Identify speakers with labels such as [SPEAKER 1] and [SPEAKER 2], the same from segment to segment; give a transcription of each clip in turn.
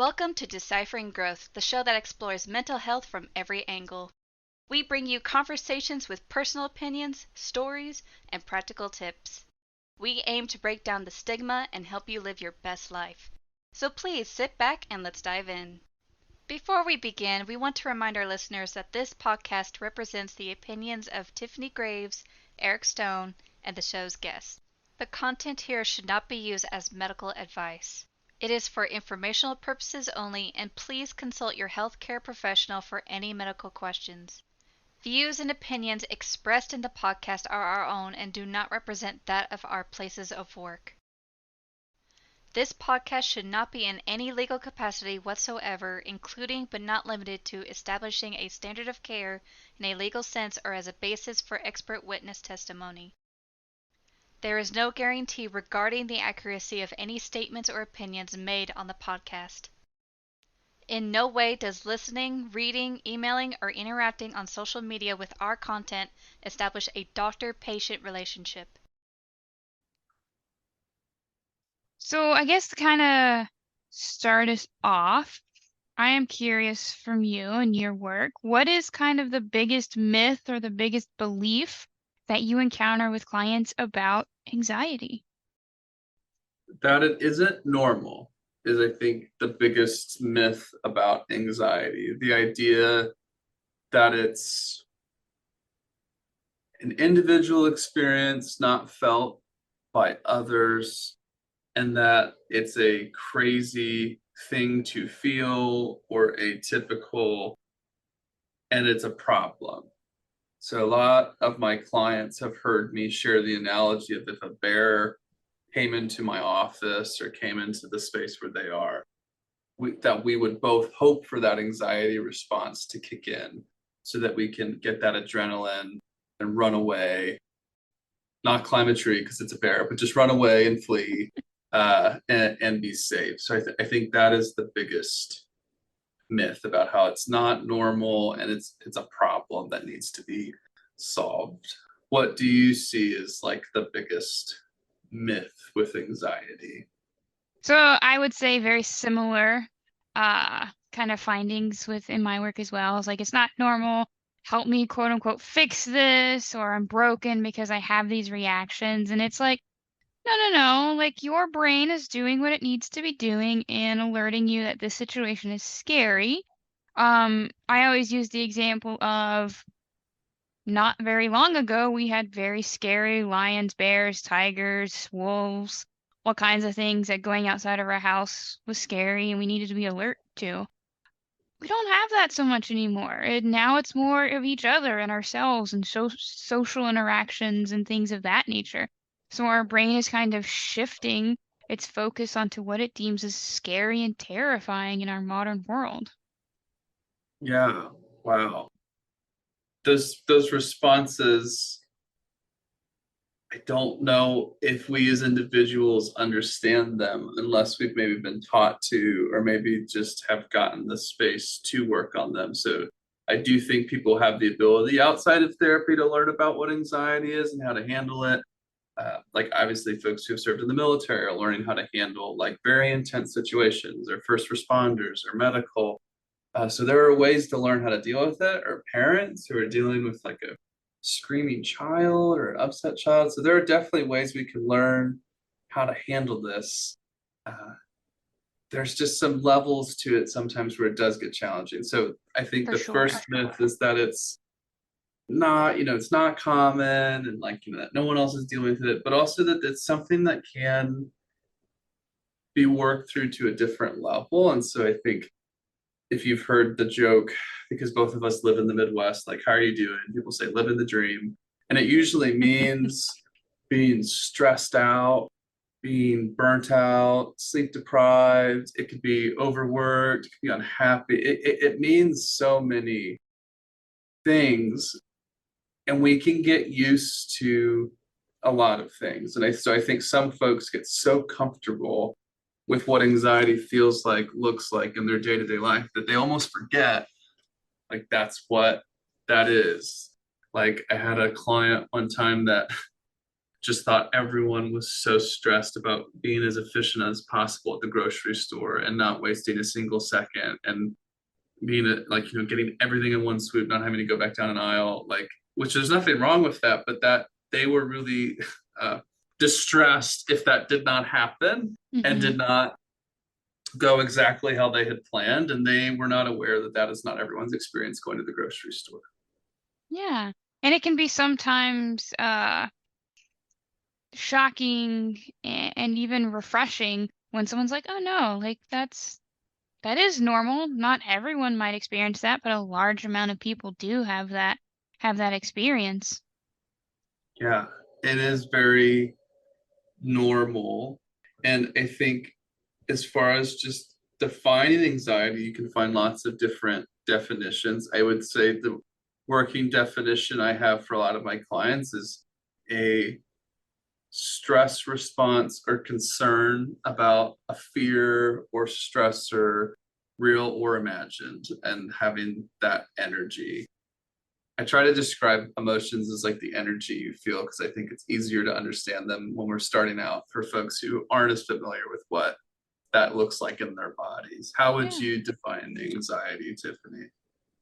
[SPEAKER 1] Welcome to Deciphering Growth, the show that explores mental health from every angle. We bring you conversations with personal opinions, stories, and practical tips. We aim to break down the stigma and help you live your best life. So please sit back and let's dive in. Before we begin, we want to remind our listeners that this podcast represents the opinions of Tiffany Graves, Eric Stone, and the show's guests. The content here should not be used as medical advice. It is for informational purposes only, and please consult your healthcare professional for any medical questions. Views and opinions expressed in the podcast are our own and do not represent that of our places of work. This podcast should not be in any legal capacity whatsoever, including but not limited to establishing a standard of care in a legal sense or as a basis for expert witness testimony. There is no guarantee regarding the accuracy of any statements or opinions made on the podcast. In no way does listening, reading, emailing, or interacting on social media with our content establish a doctor-patient relationship.
[SPEAKER 2] So I guess to kind of start us off, I am curious from you and your work, what is kind of the biggest myth or the biggest belief that you encounter with clients about anxiety?
[SPEAKER 3] That it isn't normal is, I think, the biggest myth about anxiety. The idea that it's an individual experience not felt by others, and that it's a crazy thing to feel or atypical, and it's a problem. So a lot of my clients have heard me share the analogy of if a bear came into my office or came into the space where they are, that we would both hope for that anxiety response to kick in so that we can get that adrenaline and run away, not climb a tree because it's a bear, but just run away and flee and be safe. So I think that is the biggest myth about how it's not normal and it's a problem that needs to be solved. What do you see as like the biggest myth with anxiety?
[SPEAKER 2] So I would say very similar kind of findings within my work as well. It's like it's not normal. Help me quote unquote fix this, or I'm broken because I have these reactions. And it's like, no. Like your brain is doing what it needs to be doing and alerting you that this situation is scary. I always use the example of not very long ago, we had very scary lions, bears, tigers, wolves, all kinds of things that going outside of our house was scary and we needed to be alert to. We don't have that so much anymore. And now it's more of each other and ourselves and social interactions and things of that nature. So our brain is kind of shifting its focus onto what it deems as scary and terrifying in our modern world.
[SPEAKER 3] Yeah, wow. Those responses, I don't know if we as individuals understand them unless we've maybe been taught to, or maybe just have gotten the space to work on them. So I do think people have the ability outside of therapy to learn about what anxiety is and how to handle it. Like obviously folks who have served in the military are learning how to handle like very intense situations, or first responders or medical. So there are ways to learn how to deal with it, or parents who are dealing with like a screaming child or an upset child. So there are definitely ways we can learn how to handle this. There's just some levels to it sometimes where it does get challenging. So I think
[SPEAKER 2] For
[SPEAKER 3] the
[SPEAKER 2] sure.
[SPEAKER 3] first myth is that it's not, it's not common, and like, that no one else is dealing with it, but also that it's something that can be worked through to a different level. And so I think if you've heard the joke, because both of us live in the Midwest, like, how are you doing? People say, living the dream. And it usually means being stressed out, being burnt out, sleep deprived. It could be overworked, it could be unhappy. It means so many things. And we can get used to a lot of things. And so I think some folks get so comfortable with what anxiety feels like, looks like in their day-to-day life, that they almost forget like that's what that is. Like I had a client one time that just thought everyone was so stressed about being as efficient as possible at the grocery store and not wasting a single second, and being like, getting everything in one swoop, not having to go back down an aisle, like, which there's nothing wrong with that, but that they were really distressed if that did not happen and did not go exactly how they had planned, and they were not aware that that is not everyone's experience going to the grocery store.
[SPEAKER 2] Yeah. And it can be sometimes shocking and even refreshing when someone's like, "Oh no, like that is normal. Not everyone might experience that, but a large amount of people do have that experience."
[SPEAKER 3] Yeah, it is very normal. And I think as far as just defining anxiety, you can find lots of different definitions. I would say the working definition I have for a lot of my clients is a stress response or concern about a fear or stressor, real or imagined, and having that energy. I try to describe emotions as like the energy you feel, because I think it's easier to understand them when we're starting out for folks who aren't as familiar with what that looks like in their bodies. How would
[SPEAKER 2] Yeah.
[SPEAKER 3] you define anxiety, Tiffany?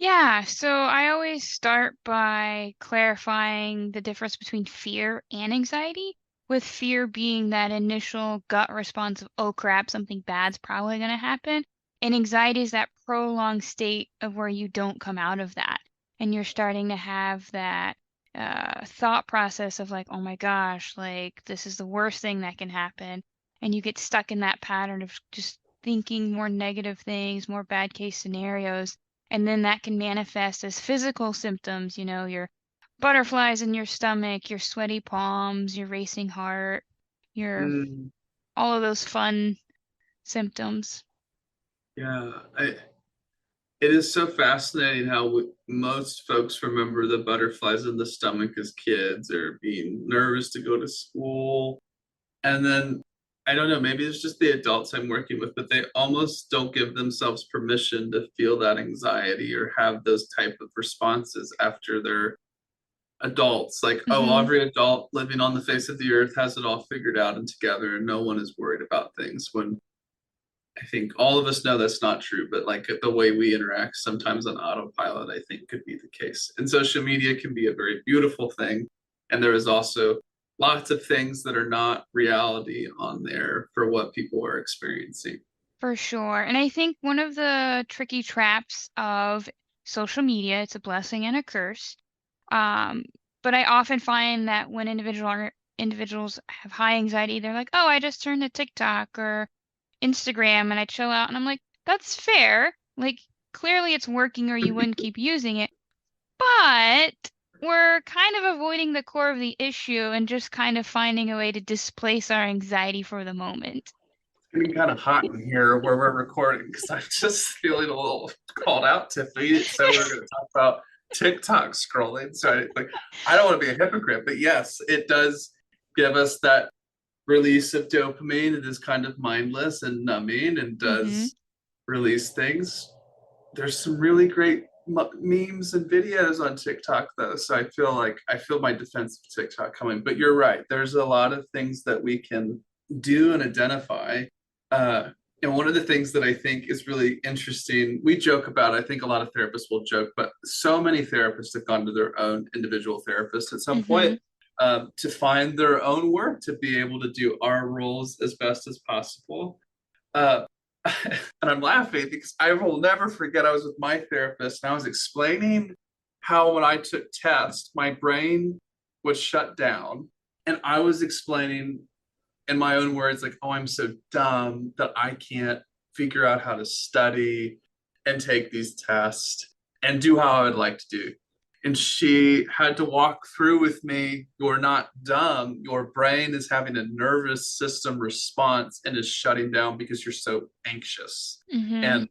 [SPEAKER 2] Yeah, so I always start by clarifying the difference between fear and anxiety, with fear being that initial gut response of, oh crap, something bad's probably going to happen. And anxiety is that prolonged state of where you don't come out of that. And you're starting to have that thought process of like, oh my gosh, like this is the worst thing that can happen. And you get stuck in that pattern of just thinking more negative things, more bad case scenarios, and then that can manifest as physical symptoms, your butterflies in your stomach, your sweaty palms, your racing heart, your
[SPEAKER 3] Mm,
[SPEAKER 2] all of those fun symptoms.
[SPEAKER 3] yeah, it is so fascinating how most folks remember the butterflies in the stomach as kids, or being nervous to go to school. And then I don't know, maybe it's just the adults I'm working with, but they almost don't give themselves permission to feel that anxiety or have those type of responses after they're adults. Like, oh,
[SPEAKER 2] Mhm.
[SPEAKER 3] every adult living on the face of the earth has it all figured out and together, and no one is worried about things. When I think all of us know that's not true, but like the way we interact sometimes on autopilot, I think could be the case. And social media can be a very beautiful thing. And there is also lots of things that are not reality on there for what people are experiencing.
[SPEAKER 2] For sure. And I think one of the tricky traps of social media, it's a blessing and a curse. Um, but I often find that when individuals have high anxiety, they're like, "Oh, I just turned to TikTok or Instagram and I chill out." And I'm like, "That's fair. Like clearly it's working or you wouldn't keep using it." But we're kind of avoiding the core of the issue and just kind of finding a way to displace our anxiety for the moment.
[SPEAKER 3] Getting kind of hot in here where we're recording, because I'm just feeling a little called out, Tiffany. So we're going to talk about TikTok scrolling. So I don't want to be a hypocrite, but yes, it does give us that release of dopamine. It is kind of mindless and numbing and
[SPEAKER 2] Mhm.
[SPEAKER 3] does release things. There's some really great memes and videos on TikTok though, so I feel my defense of TikTok coming. But you're right, there's a lot of things that we can do and identify. And one of the things that I think is really interesting, we joke about, I think a lot of therapists will joke, but so many therapists have gone to their own individual therapist at some point,
[SPEAKER 2] Mhm.
[SPEAKER 3] to find their own work, to be able to do our roles as best as possible. Uh, and I'm laughing because I will never forget, I was with my therapist and I was explaining how when I took tests, my brain was shut down. And I was explaining in my own words, like, oh, I'm so dumb that I can't figure out how to study and take these tests and do how I would like to do. And she had to walk through with me, you're not dumb. Your brain is having a nervous system response and is shutting down because you're so anxious
[SPEAKER 2] Mhm.
[SPEAKER 3] and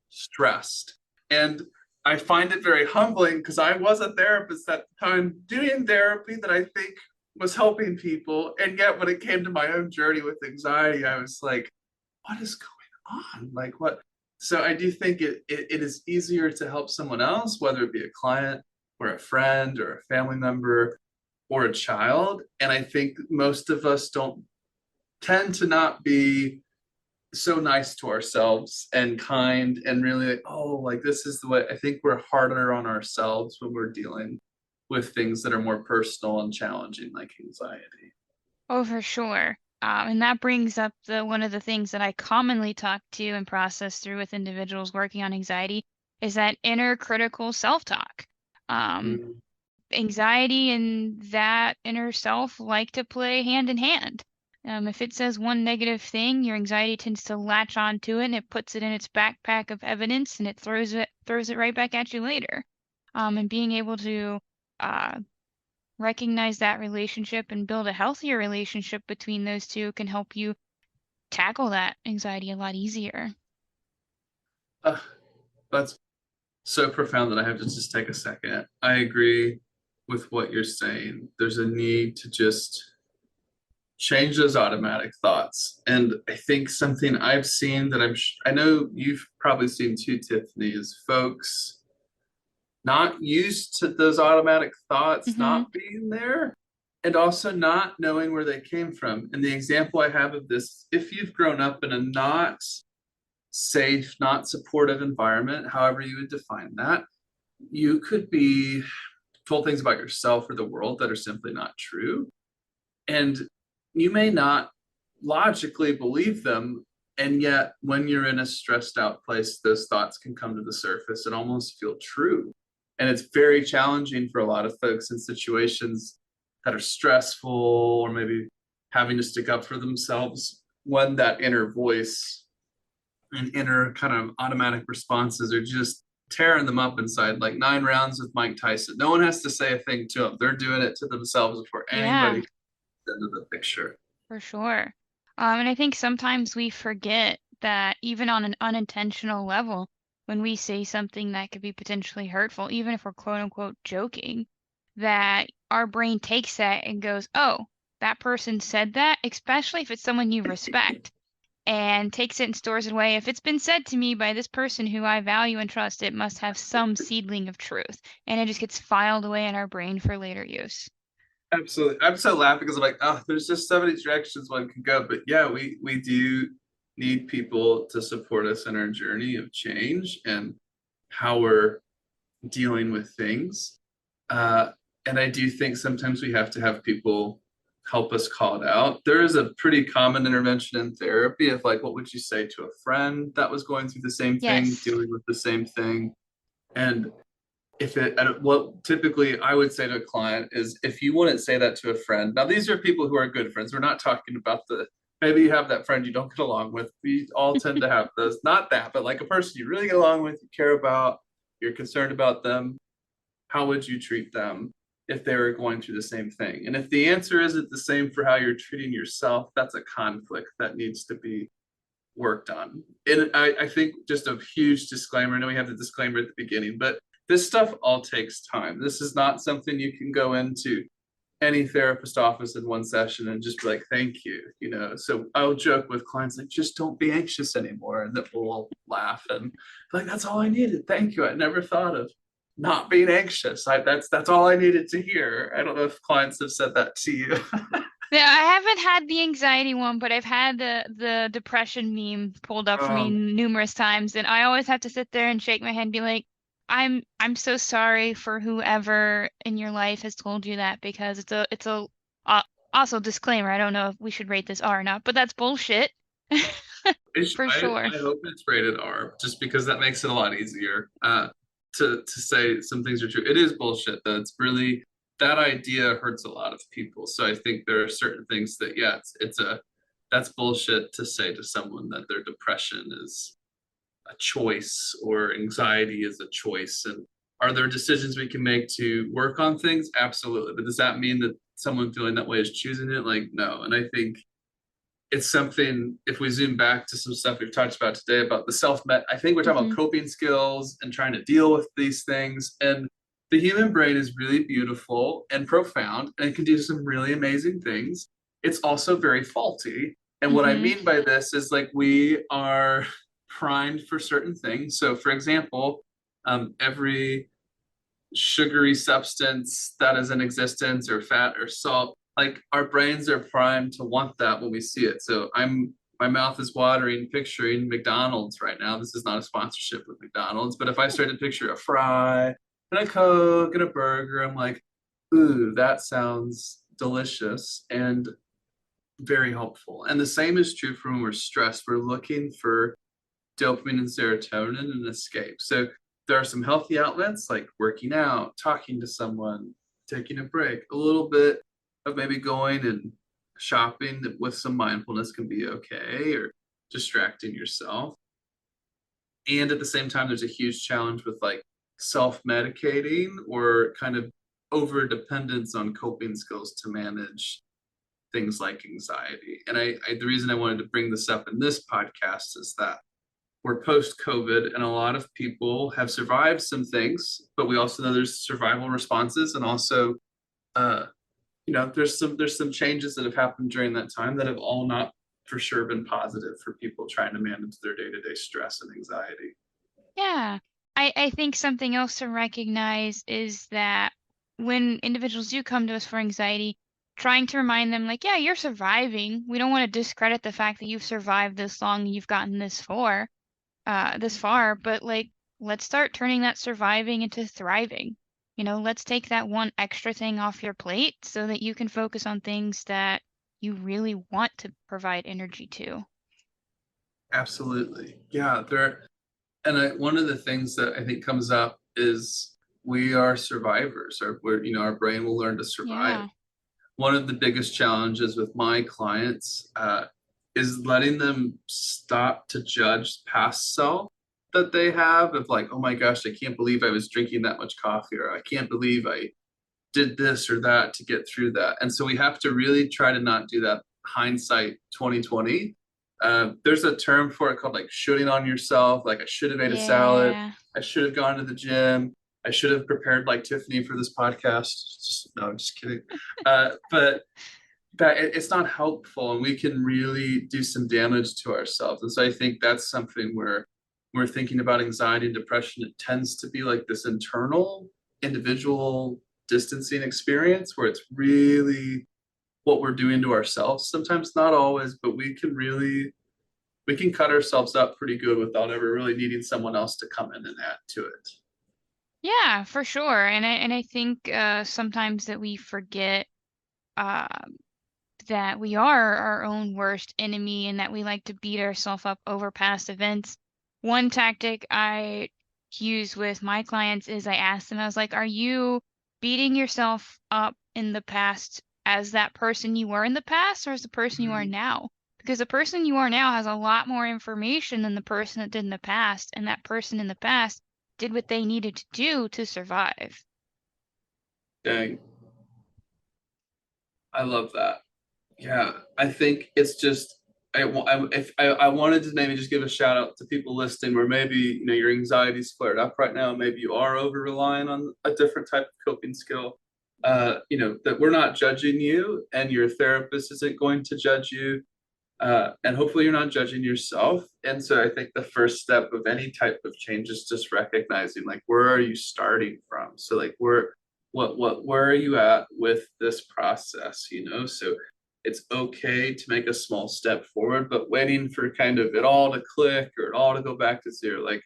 [SPEAKER 3] stressed. And I find it very humbling because I was a therapist at the time doing therapy that I think was helping people. And yet, when it came to my own journey with anxiety, I was like, what is going on? Like, what? So I do think it is easier to help someone else, whether it be a client or a friend or a family member, or a child. And I think most of us don't tend to not be so nice to ourselves and kind and really like, oh, like this is the way. I think we're harder on ourselves when we're dealing with things that are more personal and challenging, like anxiety.
[SPEAKER 2] Oh, for sure. And that brings up the one of the things that I commonly talk to and process through with individuals working on anxiety is that inner critical self-talk. Um,
[SPEAKER 3] Mm.
[SPEAKER 2] Anxiety and that inner self like to play hand in hand. If it says one negative thing, your anxiety tends to latch onto it and it puts it in its backpack of evidence and it throws it right back at you later. And being able to uh, recognize that relationship and build a healthier relationship between those two can help you tackle that anxiety a lot easier.
[SPEAKER 3] Uh, that's so profound that I have to just take a second. I agree with what you're saying. There's a need to just change those automatic thoughts. And I think something I've seen that I know you've probably seen too, Tiffany, is folks not used to those automatic thoughts
[SPEAKER 2] Mm-hmm.
[SPEAKER 3] not being there and also not knowing where they came from. And the example I have of this, if you've grown up in a not safe, not supportive environment, however you would define that, you could be told things about yourself or the world that are simply not true. And you may not logically believe them. And yet, when you're in a stressed out place, those thoughts can come to the surface and almost feel true. And it's very challenging for a lot of folks in situations that are stressful or maybe having to stick up for themselves when that inner voice and inner kind of automatic responses are just tearing them up inside, like 9 rounds with Mike Tyson. No one has to say a thing to them. They're doing it to themselves before anybody
[SPEAKER 2] Yeah,
[SPEAKER 3] comes into the picture.
[SPEAKER 2] for sure. And I think sometimes we forget that even on an unintentional level, when we say something that could be potentially hurtful, even if we're quote unquote joking, that our brain takes that and goes, oh, that person said that, especially if it's someone you respect, and takes it and stores it away. If it's been said to me by this person who I value and trust, it must have some seedling of truth. And it just gets filed away in our brain for later use.
[SPEAKER 3] Absolutely. I'm so laughing because I'm like, oh, there's just so many directions one can go. But yeah, we do need people to support us in our journey of change and how we're dealing with things. And I do think sometimes we have to have people help us call it out. There is a pretty common intervention in therapy of like, what would you say to a friend that was going through the same thing,
[SPEAKER 2] Yes.
[SPEAKER 3] dealing with the same thing? And if it, and what typically I would say to a client is if you wouldn't say that to a friend, now these are people who are good friends. We're not talking about the, maybe you have that friend you don't get along with. We all tend to have those, not that, but like a person you really get along with, you care about, you're concerned about them. How would you treat them if they were going through the same thing? And if the answer isn't the same for how you're treating yourself, that's a conflict that needs to be worked on. And I think just a huge disclaimer. I know we have the disclaimer at the beginning, but this stuff all takes time. This is not something you can go into any therapist office in one session and just be like, thank you, you know. So I'll joke with clients like, just don't be anxious anymore. And then we'll all laugh and like, that's all I needed. Thank you. I never thought of not being anxious. That's all I needed to hear. I don't know if clients have said that to you.
[SPEAKER 2] Yeah, I haven't had the anxiety one, but I've had the depression meme pulled up for me
[SPEAKER 3] um,
[SPEAKER 2] numerous times, and I always have to sit there and shake my head and be like, I'm so sorry for whoever in your life has told you that because it's a also disclaimer. I don't know if we should rate this R or not, but that's bullshit for sure.
[SPEAKER 3] I hope it's rated R, just because that makes it a lot easier to say some things are true. It is bullshit, though. It's really that idea hurts a lot of people. So I think there are certain things that yeah, it's a that's bullshit to say to someone that their depression is a choice or anxiety is a choice. And are there decisions we can make to work on things? Absolutely. But does that mean that someone feeling that way is choosing it? Like no. And I think it's something, if we zoom back to some stuff we've talked about today about the self-met, I think we're talking
[SPEAKER 2] Hmm.
[SPEAKER 3] about coping skills and trying to deal with these things. And the human brain is really beautiful and profound, and it can do some really amazing things. It's also very faulty. And what I
[SPEAKER 2] Hmm.
[SPEAKER 3] mean by this is like we are primed for certain things. So, for example, every sugary substance that is in existence, or fat or salt. Like our brains are primed to want that when we see it. So my mouth is watering picturing McDonald's right now. This is not a sponsorship with McDonald's, but if I start to picture a fry and a Coke and a burger, I'm like, ooh, that sounds delicious and very helpful. And the same is true for when we're stressed. We're looking for dopamine and serotonin and escape. So there are some healthy outlets like working out, talking to someone, taking a break, a little bit of maybe going and shopping with some mindfulness can be okay, or distracting yourself. And at the same time, there's a huge challenge with like self-medicating or kind of over dependence on coping skills to manage things like anxiety. And the reason I wanted to bring this up in this podcast is that we're post-COVID, and a lot of people have survived some things, but we also know there's survival responses, and also, there's some changes that have happened during that time that have all not for sure been positive for people trying to manage their day-to-day stress and anxiety.
[SPEAKER 2] Yeah. I think something else to recognize is that when individuals do come to us for anxiety, trying to remind them, like, yeah, you're surviving. We don't want to discredit the fact that you've survived this long, you've gotten this far, but like, let's start turning that surviving into thriving. Let's take that one extra thing off your plate so that you can focus on things that you really want to provide energy to.
[SPEAKER 3] Absolutely. Yeah, one of the things that I think comes up is we are survivors, or our brain will learn to survive.
[SPEAKER 2] Yeah.
[SPEAKER 3] One of the biggest challenges with my clients is letting them stop to judge past self that they have, of like, oh my gosh, I can't believe I was drinking that much coffee, or I can't believe I did this or that to get through that. And so we have to really try to not do that hindsight 2020. There's a term for it called like shooting on yourself. Like, I should have ate a salad.
[SPEAKER 2] Yeah.
[SPEAKER 3] I should have gone to the gym. I should have prepared like Tiffany for this podcast. No, I'm just kidding. But that it's not helpful, and we can really do some damage to ourselves. And so I think that's something where we're thinking about anxiety and depression. It tends to be like this internal, individual distancing experience where it's really what we're doing to ourselves. Sometimes, not always, but we can cut ourselves up pretty good without ever really needing someone else to come in and add to it.
[SPEAKER 2] Yeah, for sure. And I think sometimes that we forget uh, that we are our own worst enemy and that we like to beat ourselves up over past events. One tactic I use with my clients is I ask them, I was like, are you beating yourself up in the past as that person you were in the past, or as the person you are now? Because the person you are now has a lot more information than the person that did in the past, and that person in the past did what they needed to do to survive.
[SPEAKER 3] Dang, I love that. Yeah, I think it's just I wanted to maybe just give a shout out to people listening where maybe your anxiety's flared up right now. Maybe you are over relying on a different type of coping skill. That we're not judging you, and your therapist isn't going to judge you, and hopefully you're not judging yourself. And so I think the first step of any type of change is just recognizing, like, where are you starting from? So like, where are you at with this process? So it's okay to make a small step forward, but waiting for kind of it all to click or it all to go back to zero, like,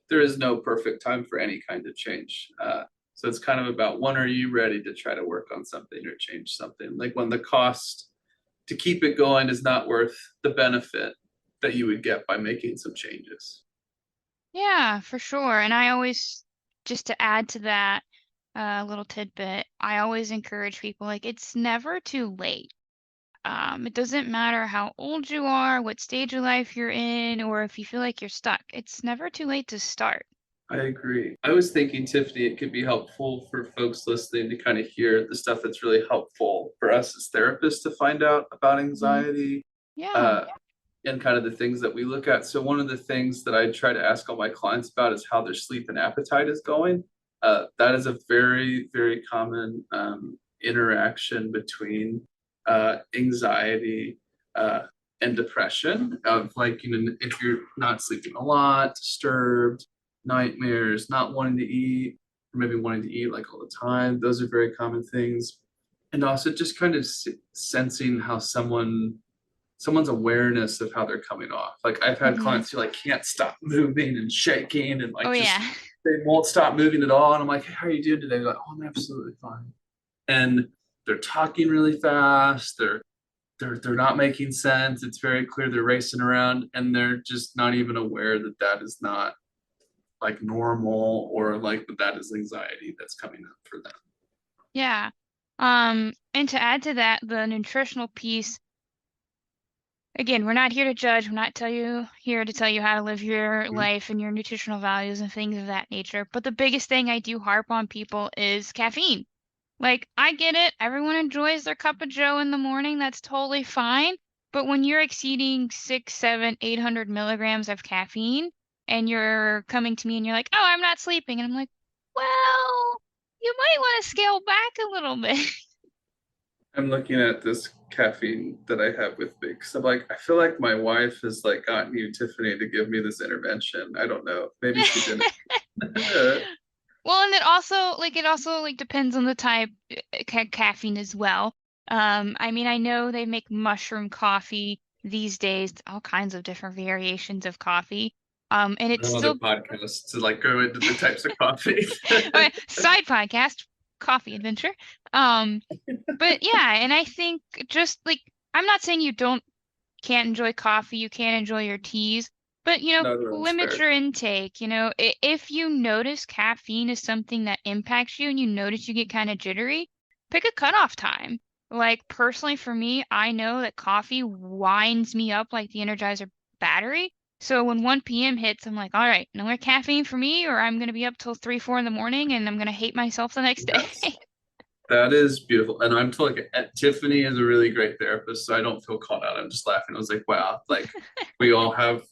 [SPEAKER 3] there is no perfect time for any kind of change. So it's kind of about, when are you ready to try to work on something or change something? Like, when the cost to keep it going is not worth the benefit that you would get by making some changes.
[SPEAKER 2] Yeah, for sure. And I always, just to add to that little tidbit, I always encourage people, like, it's never too late. It doesn't matter how old you are, what stage of life you're in, or if you feel like you're stuck. It's never too late to start.
[SPEAKER 3] I agree. I was thinking, Tiffany, it could be helpful for folks listening to kind of hear the stuff that's really helpful for us as therapists to find out about
[SPEAKER 2] Hmm.
[SPEAKER 3] anxiety,
[SPEAKER 2] Yeah.
[SPEAKER 3] uh, and kind of the things that we look at. So one of the things that I try to ask all my clients about is how their sleep and appetite is going. That is a very, very common interaction between anxiety uh, and depression. Of like, if you're not sleeping a lot, disturbed, nightmares, not wanting to eat, or maybe wanting to eat like all the time. Those are very common things. And also just kind of sensing how someone's awareness of how they're coming off. Like I've had
[SPEAKER 2] Mm-hmm.
[SPEAKER 3] clients who like can't stop moving and shaking and
[SPEAKER 2] Oh
[SPEAKER 3] like just
[SPEAKER 2] yeah.
[SPEAKER 3] they won't stop moving at all. And I'm like, hey, how are you doing today? They're like, oh, I'm absolutely fine. And they're talking really fast. They're not making sense. It's very clear they're racing around and they're just not even aware that that is not like normal or like that is anxiety that's coming up for them.
[SPEAKER 2] Yeah. And to add to that, the nutritional piece, again, we're not here to judge. We're not here to tell you how to live your life and your nutritional values and things of that nature. But the biggest thing I do harp on people is caffeine. Like, I get it. Everyone enjoys their cup of joe in the morning. That's totally fine. But when you're exceeding 6, 7, 800 milligrams of caffeine and you're coming to me and you're like, oh, I'm not sleeping. And I'm like, well, you might want to scale back a little bit.
[SPEAKER 3] I'm looking at this caffeine that I have with me because I'm like, I feel like my wife has like gotten you, Tiffany, to give me this intervention. I don't know. Maybe she didn't.
[SPEAKER 2] Well, and it also depends on the type caffeine as well. I mean, I know they make mushroom coffee these days, all kinds of different variations of coffee. And it's
[SPEAKER 3] Another
[SPEAKER 2] still
[SPEAKER 3] podcast to like go into the types of coffee.
[SPEAKER 2] okay, side podcast, coffee adventure. But yeah, and I think just like I'm not saying you can't enjoy coffee, you can't enjoy your teas, but
[SPEAKER 3] No, that's
[SPEAKER 2] limit
[SPEAKER 3] fair.
[SPEAKER 2] your intake. If you notice caffeine is something that impacts you and you notice you get kind of jittery, pick a cutoff time. Like personally for me, I know that coffee winds me up like the Energizer battery. So when 1 p.m. hits, I'm like, all right, no more caffeine for me, or I'm gonna be up till 3, 4 in the morning and I'm gonna hate myself the next day.
[SPEAKER 3] Yes. That is beautiful. And I'm like Tiffany is a really great therapist, so I don't feel called out. I'm just laughing. I was like, wow, like we all have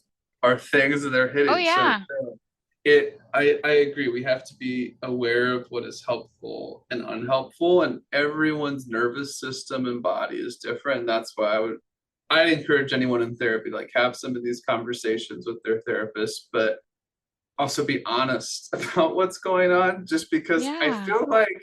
[SPEAKER 3] our things that are
[SPEAKER 2] Oh
[SPEAKER 3] hitting. So
[SPEAKER 2] yeah.
[SPEAKER 3] I agree. We have to be aware of what is helpful and unhelpful, and everyone's nervous system and body is different. And that's why I encourage anyone in therapy, like have some of these conversations with their therapist, but also be honest about what's going on, just because I
[SPEAKER 2] Yeah.
[SPEAKER 3] feel like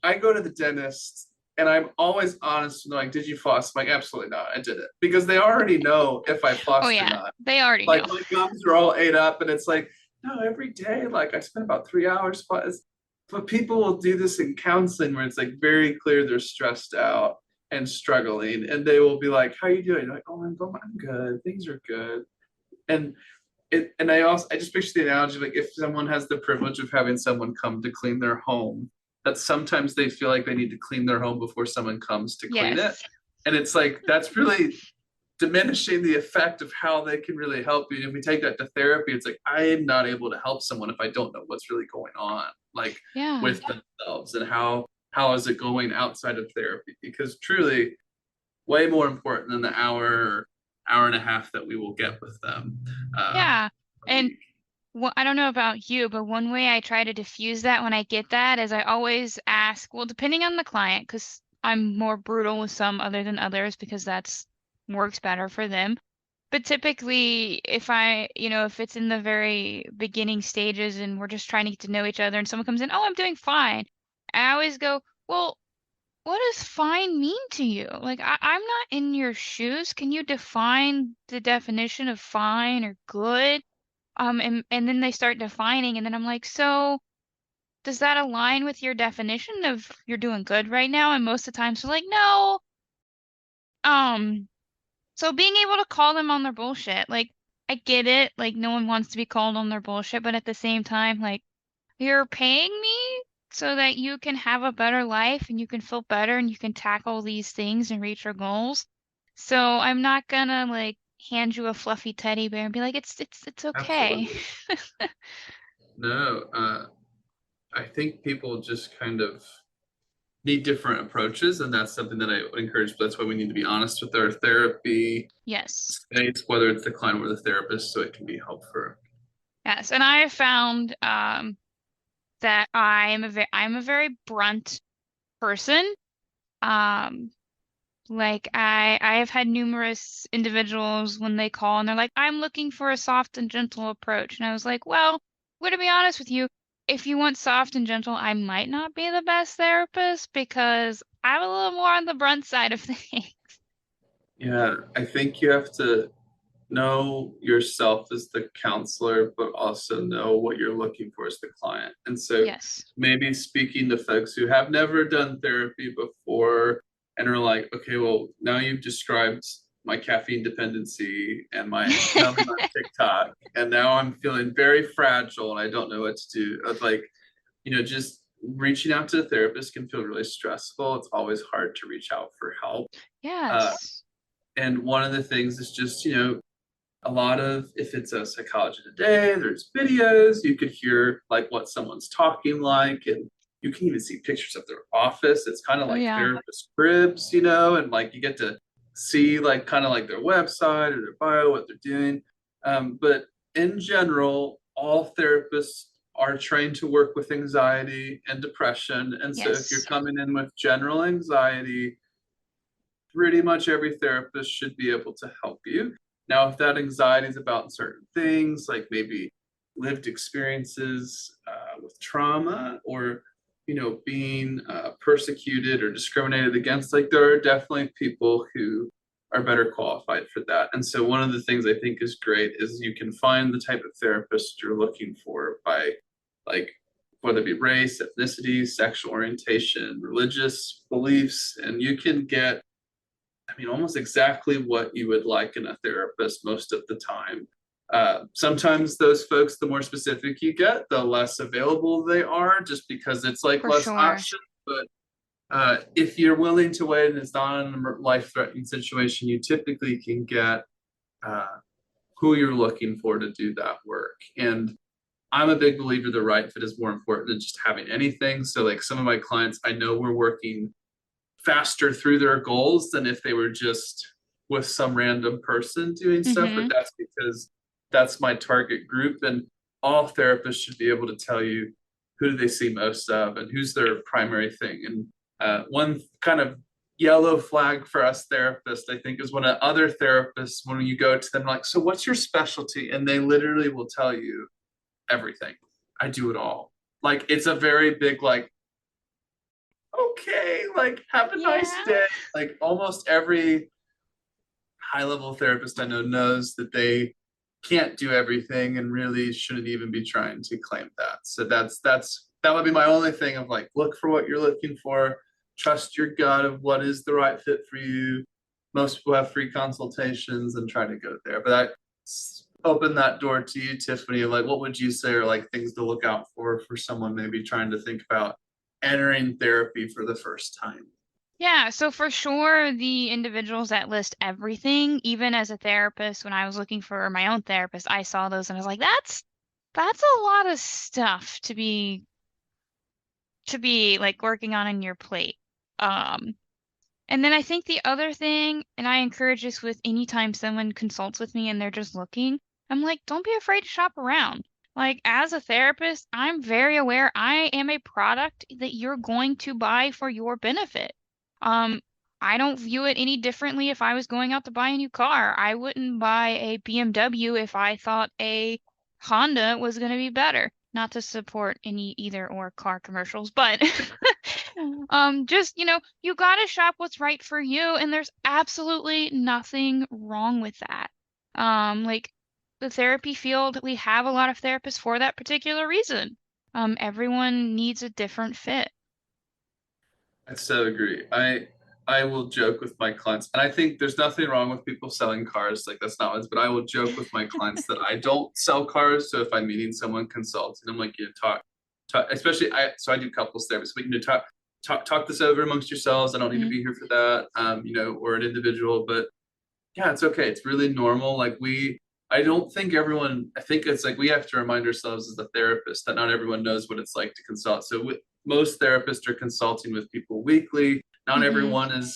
[SPEAKER 3] I go to the dentist and I'm always honest and like, did you floss? I'm like, absolutely not. I did it because they already know if I
[SPEAKER 2] Oh
[SPEAKER 3] flossed or
[SPEAKER 2] yeah.
[SPEAKER 3] not.
[SPEAKER 2] They already know.
[SPEAKER 3] Like my gums are all ate up and it's like, no, every day, like I spend about 3 hours floss. But people will do this in counseling where it's like very clear they're stressed out and struggling. And they will be like, how are you doing? Like, oh, I'm good. Things are good. And and I just picture the analogy like if someone has the privilege of having someone come to clean their home, that sometimes they feel like they need to clean their home before someone comes to clean it.
[SPEAKER 2] Yes.
[SPEAKER 3] And it's like that's really diminishing the effect of how they can really help you. And if we take that to therapy, it's like I am not able to help someone if I don't know what's really going on, like
[SPEAKER 2] Yeah.
[SPEAKER 3] with themselves and how is it going outside of therapy? Because truly, way more important than the hour and a half that we will get with them.
[SPEAKER 2] Yeah.
[SPEAKER 3] A
[SPEAKER 2] And
[SPEAKER 3] week.
[SPEAKER 2] I don't know about you, but one way I try to diffuse that when I get that is I always ask, well, depending on the client, because I'm more brutal with some other than others because that's works better for them. But typically, if it's in the very beginning stages and we're just trying to get to know each other and someone comes in, oh, I'm doing fine. I always go, well, what does fine mean to you? Like, I'm not in your shoes. Can you define the definition of fine or good? And then they start defining, and then I'm like, so does that align with your definition of you're doing good right now? And most of the times they're like, no. Um, so being able to call them on their bullshit, like, I get it, like no one wants to be called on their bullshit, but at the same time, like, you're paying me so that you can have a better life and you can feel better and you can tackle these things and reach your goals. So I'm not gonna like hand you a fluffy teddy bear and be like, it's okay.
[SPEAKER 3] Absolutely. No, I think people just kind of need different approaches, and that's something that I encourage. That's why we need to be honest with our therapy
[SPEAKER 2] Yes.
[SPEAKER 3] space, whether it's the client or the therapist, so it can be helpful.
[SPEAKER 2] Yes. And I have found that I'm a very blunt person. Um like I have had numerous individuals when they call and they're like, I'm looking for a soft and gentle approach. And I was like, well, I'm gonna be honest with you. if you want soft and gentle, I might not be the best therapist because I'm a little more on the brunt side of things.
[SPEAKER 3] Yeah, I think you have to know yourself as the counselor, but also know what you're looking for as the client. And so
[SPEAKER 2] Yes.
[SPEAKER 3] maybe speaking to folks who have never done therapy before and are like, okay, well, now you've described my caffeine dependency and my numbing on TikTok, and now I'm feeling very fragile and I don't know what to do. It's like, just reaching out to a therapist can feel really stressful. It's always hard to reach out for help. Uh,
[SPEAKER 2] Yes.
[SPEAKER 3] and one of the things is just, a lot of, if it's a psychology today, there's videos, you could hear like what someone's talking like, and you can even see pictures of their office. It's kind of
[SPEAKER 2] Oh,
[SPEAKER 3] like
[SPEAKER 2] yeah.
[SPEAKER 3] therapist cribs, and like you get to see like kind of like their website or their bio, what they're doing. But in general, all therapists are trained to work with anxiety and depression. And so if you're
[SPEAKER 2] Yes.
[SPEAKER 3] coming in with general anxiety, pretty much every therapist should be able to help you. Now, if that anxiety is about certain things, like maybe lived experiences with trauma, or being persecuted or discriminated against, like there are definitely people who are better qualified for that. And so one of the things I think is great is you can find the type of therapist you're looking for by, like, whether it be race, ethnicity, sexual orientation, religious beliefs, and you can get, I mean, almost exactly what you would like in a therapist most of the time. Sometimes those folks, the more specific you get, the less available they are, just because it's like
[SPEAKER 2] For
[SPEAKER 3] less
[SPEAKER 2] sure.
[SPEAKER 3] options. But if you're willing to wait and it's not a life-threatening situation, you typically can get uh, who you're looking for to do that work. And I'm a big believer the right fit is more important than just having anything. So, like some of my clients, I know we're working faster through their goals than if they were just with some random person doing stuff, but
[SPEAKER 2] Mm-hmm.
[SPEAKER 3] that's because that's my target group. And all therapists should be able to tell you who do they see most of and who's their primary thing. And one kind of yellow flag for us therapists, I think, is when other therapists, when you go to them like, so what's your specialty, and they literally will tell you everything. I do it all. Like it's a very big, like, okay, like have a nice
[SPEAKER 2] Yeah.
[SPEAKER 3] day. Like almost every high level therapist I know knows that they can't do everything and really shouldn't even be trying to claim that. So that would be my only thing of like, look for what you're looking for, trust your gut of what is the right fit for you. Most people have free consultations and try to go there. But I open that door to you, Tiffany. Like, what would you say are like things to look out for someone maybe trying to think about entering therapy for the first time?
[SPEAKER 2] Yeah, so for sure, the individuals that list everything, even as a therapist, when I was looking for my own therapist, I saw those and I was like, that's a lot of stuff to be like working on your plate. Um, and then I think the other thing, and I encourage this with anytime someone consults with me and they're just looking, I'm like, don't be afraid to shop around. Like, as a therapist, I'm very aware I am a product that you're going to buy for your benefit. Um, I don't view it any differently if I was going out to buy a new car. I wouldn't buy a BMW if I thought a Honda was going to be better. Not to support any either or car commercials, but just, you gotta shop what's right for you, and there's absolutely nothing wrong with that. Like the therapy field, we have a lot of therapists for that particular reason. Everyone needs a different fit.
[SPEAKER 3] I so agree. I will joke with my clients, and I think there's nothing wrong with people selling cars. Like that's not what. But I will joke with my clients that I don't sell cars. So if I'm meeting someone consulting, I'm like, talk. Especially so I do couples therapy. So we can talk this over amongst yourselves. I don't need to
[SPEAKER 2] Mhm.
[SPEAKER 3] be here for that. Or an individual, but yeah, it's okay. It's really normal. I don't think everyone, I think it's like we have to remind ourselves as a therapist that not everyone knows what it's like to consult. So most therapists are consulting with people weekly.
[SPEAKER 2] Mhm.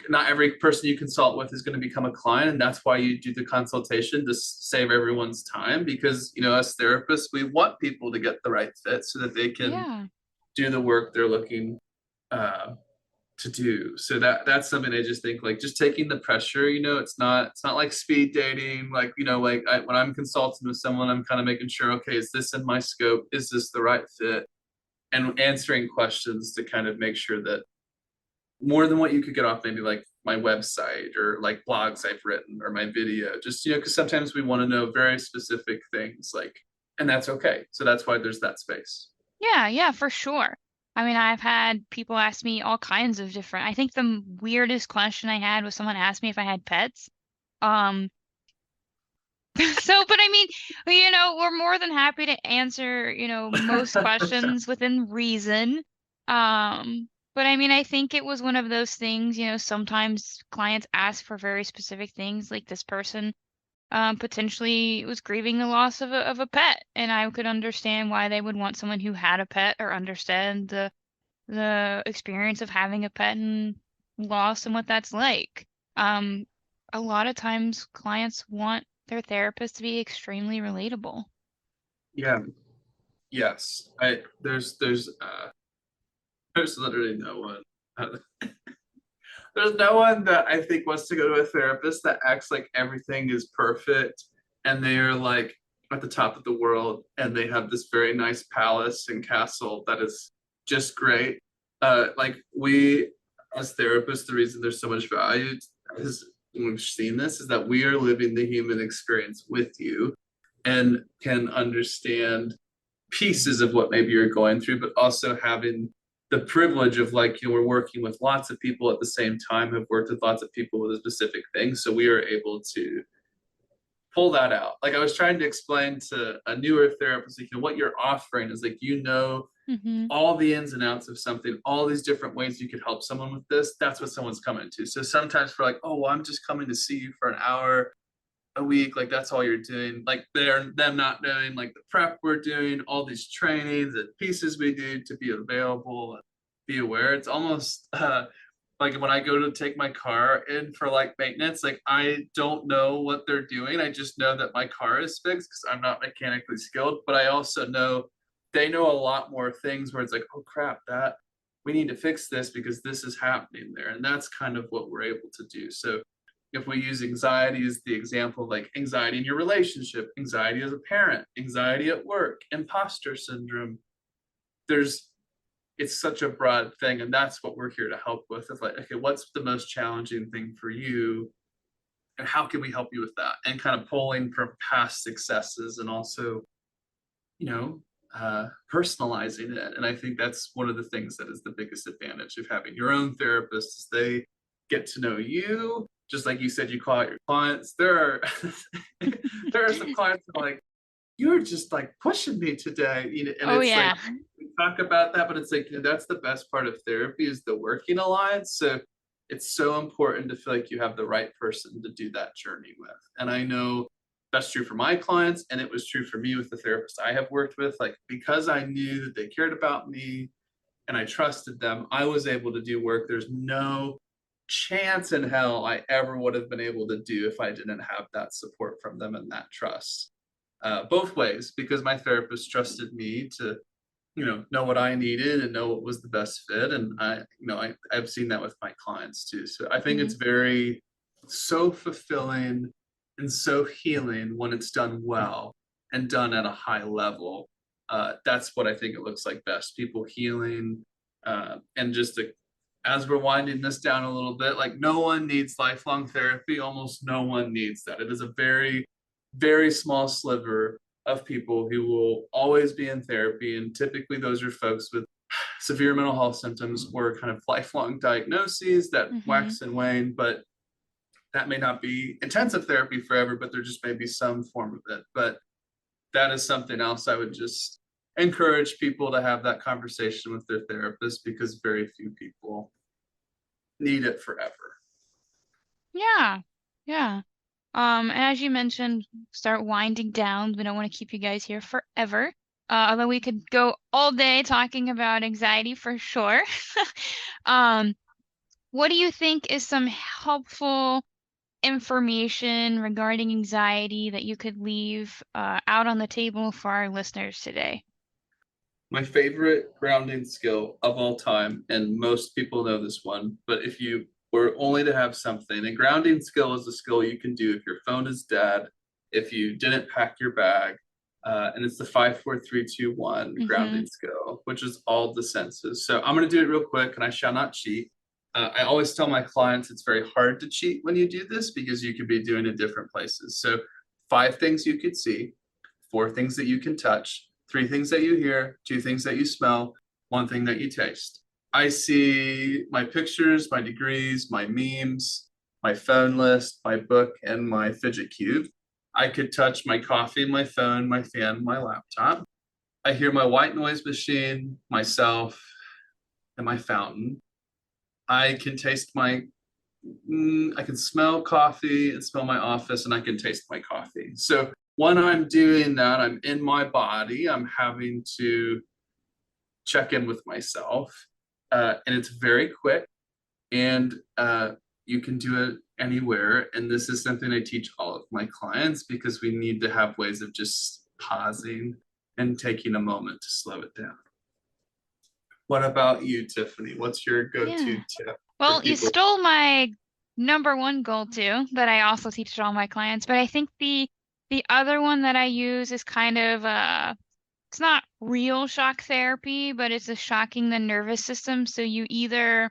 [SPEAKER 3] Not every person you consult with is going to become a client. And that's why you do the consultation to save everyone's time, because, as therapists, we want people to get the right fit so that they can
[SPEAKER 2] Yeah.
[SPEAKER 3] do the work they're looking uh, to do. So that's something I just think, like, just taking the pressure, it's not like speed dating. Like, when I'm consulting with someone, I'm kind of making sure, okay, is this in my scope? Is this the right fit? And answering questions to kind of make sure that more than what you could get off maybe like my website or like blogs I've written or my video, just, because sometimes we want to know very specific things, like, and that's okay. So that's why there's that space.
[SPEAKER 2] Yeah, for sure. I mean, I've had people ask me all kinds of different. I think the weirdest question I had was someone asked me if I had pets. Um, but I mean, we're more than happy to answer, most questions within reason. But I mean, I think it was one of those things, sometimes clients ask for very specific things, like this person potentially was grieving the loss of a pet, and I could understand why they would want someone who had a pet or understand the experience of having a pet and loss and what that's like. Um, a lot of times clients want their therapist to be extremely relatable.
[SPEAKER 3] Yeah. Yes. There's literally no one. There's no one that I think wants to go to a therapist that acts like everything is perfect and they are like at the top of the world and they have this very nice palace and castle that is just great. Like, we as therapists, the reason there's so much value is, we've seen this, is that we are living the human experience with you and can understand pieces of what maybe you're going through, but also having the privilege of, like, we're working with lots of people at the same time, have worked with lots of people with a specific thing. So we are able to pull that out. Like, I was trying to explain to a newer therapist, like, what you're offering is, like,
[SPEAKER 2] Mm-hmm.
[SPEAKER 3] all the ins and outs of something, all these different ways you could help someone with this. That's what someone's coming to. So sometimes we're like, oh, well, I'm just coming to see you for an hour a week, like that's all you're doing. Like, they're them not knowing like the prep we're doing, all these trainings and pieces we do to be available and be aware. It's almost like when I go to take my car in for like maintenance, like I don't know what they're doing. I just know that my car is fixed because I'm not mechanically skilled, but I also know they know a lot more things where it's like, oh crap, that we need to fix this because this is happening there. And that's kind of what we're able to do. So if we use anxiety as the example, like anxiety in your relationship, anxiety as a parent, anxiety at work, imposter syndrome, it's such a broad thing. And that's what we're here to help with. It's like, okay, what's the most challenging thing for you? And how can we help you with that? And kind of pulling from past successes and also, you know, personalizing it. And I think that's one of the things that is the biggest advantage of having your own therapist, is they get to know you. Just like you said, you call out your clients. There are some clients that are like, you're just like pushing me today, and
[SPEAKER 2] Oh
[SPEAKER 3] it's like,
[SPEAKER 2] yeah.
[SPEAKER 3] we talk about that, but it's like, that's the best part of therapy, is the working alliance. So it's so important to feel like you have the right person to do that journey with. And I know that's true for my clients, and it was true for me with the therapist I have worked with. Like, because I knew that they cared about me and I trusted them, I was able to do work there's no chance in hell I ever would have been able to do if I didn't have that support from them and that trust. Both ways, because my therapist trusted me to, know what I needed and know what was the best fit. And I've seen that with my clients too. So I think
[SPEAKER 2] Mhm.
[SPEAKER 3] it's very, so fulfilling and so healing when it's done well and done at a high level. That's what I think it looks like best. People healing, and just as we're winding this down a little bit, like, no one needs lifelong therapy. Almost no one needs that. It is a very, very small sliver of people who will always be in therapy. And typically those are folks with severe mental health symptoms or kind of lifelong diagnoses that
[SPEAKER 2] Mhm.
[SPEAKER 3] wax and wane. But that may not be intensive therapy forever, but there just may be some form of it. But that is something else I would just encourage people to have that conversation with their therapist, because very few people need it forever.
[SPEAKER 2] Yeah. Yeah. And as you mentioned, start winding down. We don't want to keep you guys here forever. Although we could go all day talking about anxiety for sure. um, what do you think is some helpful information regarding anxiety that you could leave out on the table for our listeners today?
[SPEAKER 3] My favorite grounding skill of all time, and most people know this one, but if you were only to have something, a grounding skill is a skill you can do if your phone is dead, if you didn't pack your bag, and it's the 5, 4, 3, 2, 1 grounding skill, which is all the senses. So I'm going to do it real quick, and I shall not cheat. I always tell my clients it's very hard to cheat when you do this because you could be doing it different places. So 5 things you could see, 4 things that you can touch, 3 things that you hear, 2 things that you smell, 1 thing that you taste. I see my pictures, my degrees, my memes, my phone list, my book, and my fidget cube. I could touch my coffee, my phone, my fan, my laptop. I hear my white noise machine, myself, and my fountain. I can taste I can smell coffee and smell my office, and I can taste my coffee. So when I'm doing that, I'm in my body, I'm having to check in with myself. And it's very quick, and you can do it anywhere. And this is something I teach all of my clients because we need to have ways of just pausing and taking a moment to slow it down. What about you, Tiffany? What's your go-to tip?
[SPEAKER 2] Well, you stole my number one go-to that I also teach to all my clients, but I think the other one that I use is kind of it's not real shock therapy, but it's a shocking the nervous system. So you either,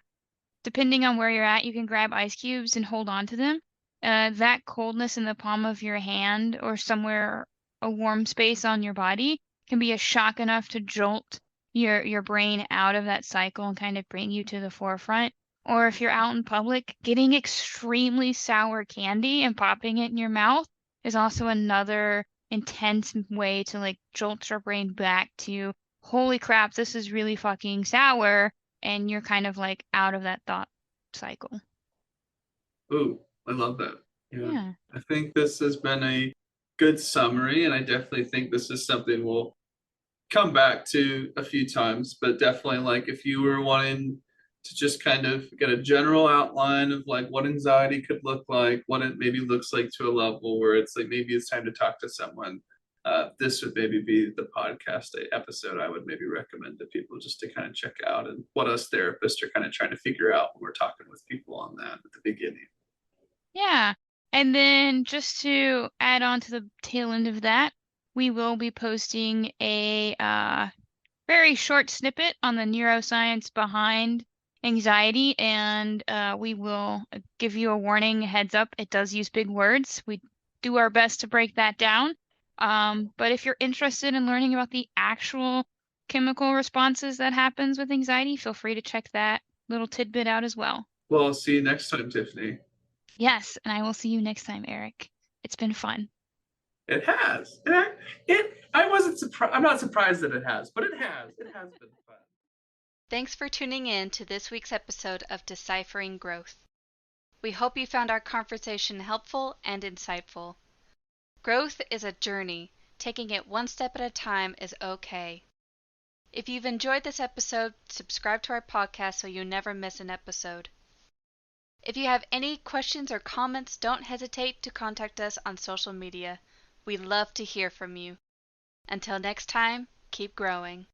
[SPEAKER 2] depending on where you're at, you can grab ice cubes and hold on to them. That coldness in the palm of your hand or somewhere, a warm space on your body, can be a shock enough to jolt your brain out of that cycle and kind of bring you to the forefront. Or if you're out in public, getting extremely sour candy and popping it in your mouth is also another intense way to like jolt your brain back to, holy crap, this is really fucking sour, and you're kind of like out of that thought cycle.
[SPEAKER 3] Ooh, I love that.
[SPEAKER 2] Yeah.
[SPEAKER 3] I think this has been a good summary, and I definitely think this is something we'll come back to a few times, but definitely like if you were wanting to just kind of get a general outline of like what anxiety could look like, what it maybe looks like to a level where it's like maybe it's time to talk to someone, this would maybe be the podcast episode I would maybe recommend to people just to kind of check out, and what us therapists are kind of trying to figure out when we're talking with people on that at the beginning.
[SPEAKER 2] Yeah. And then just to add on to the tail end of that, we will be posting a very short snippet on the neuroscience behind anxiety, and we will give you a warning, heads up, it does use big words. We do our best to break that down. But if you're interested in learning about the actual chemical responses that happens with anxiety, feel free to check that little tidbit out as well.
[SPEAKER 3] Well, I'll see you next time, Tiffany.
[SPEAKER 2] Yes, and I will see you next time, Eric. It's been fun.
[SPEAKER 3] It has. I wasn't surprised. I'm not surprised that it has, but it has. It has been fun.
[SPEAKER 1] Thanks for tuning in to this week's episode of Deciphering Growth. We hope you found our conversation helpful and insightful. Growth is a journey. Taking it one step at a time is okay. If you've enjoyed this episode, subscribe to our podcast so you never miss an episode. If you have any questions or comments, don't hesitate to contact us on social media. We love to hear from you. Until next time, keep growing.